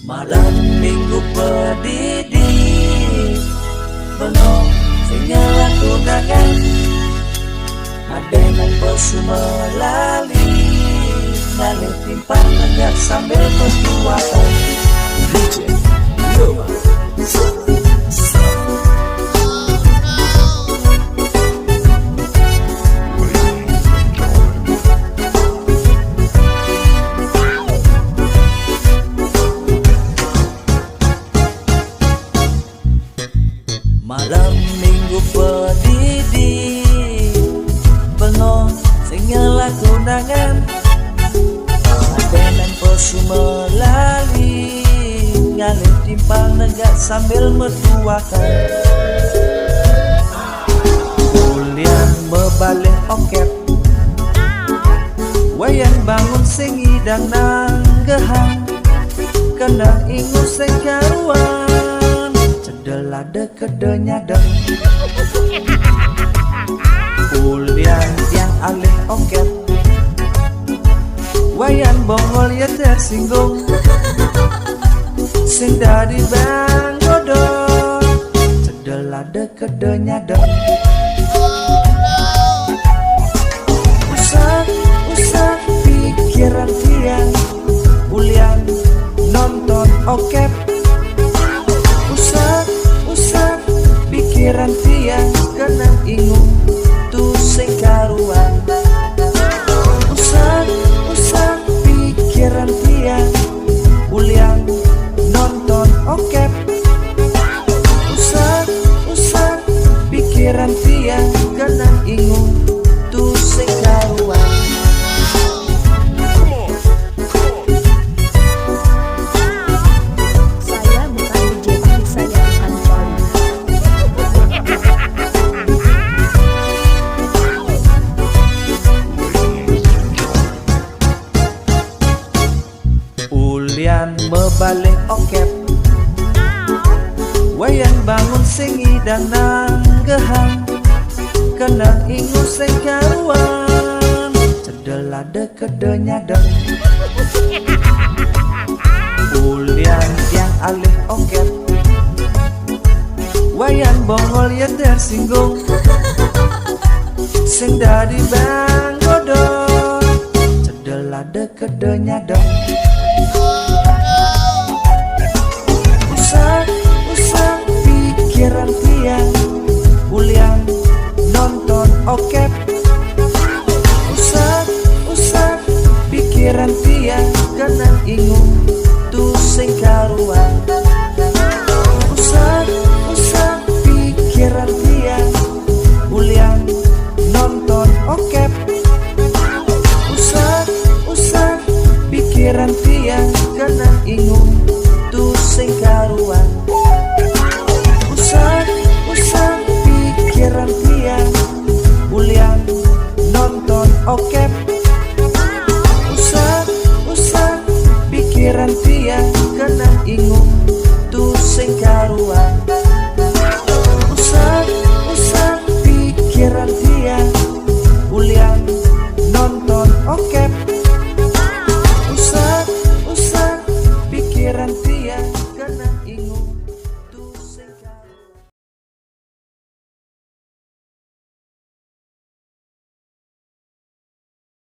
Malam minggu pedidi Benong sehingga tunangan Adenan pesu melali Ngalir timpang negak sambil bertuakan DJ Yoma Malam minggu pedidi Bengong sehingga tunangan Adenan pesu melali Ngalir timpang negak sambil mertuakan Kuliah membalik oket Wayan bangun sing idang nanggehang Kena ingus sing karuan Cedelade kedenya deng Kuliah yang alih oket Wayan bongol ya tersinggung Sing dari bang godol Cedelade kedenya deng Usah pikiran tiang Bulian nonton oket Usah pikiran tiang Kena ingung tu sing karuan Usah pikiran tiang Bulian nonton oket Usah pikiran tiang Kena ingung tu sing karuan Ulian membalik oket Wayan bangun sing idang nanggehang Kena ingus sing karuan Cedelade kedenya deng Ulian yang alih oket Wayan bongol ya tersinggung Sing dari bang godol Cedelade kedenya deng Usah pikiran tiang Bulian nonton oket Usah pikiran tiang Kena ingung tu sing karuan Usah pikiran tiang Bulian nonton oket Usah pikiran tiang Kena ingung tu sing karuan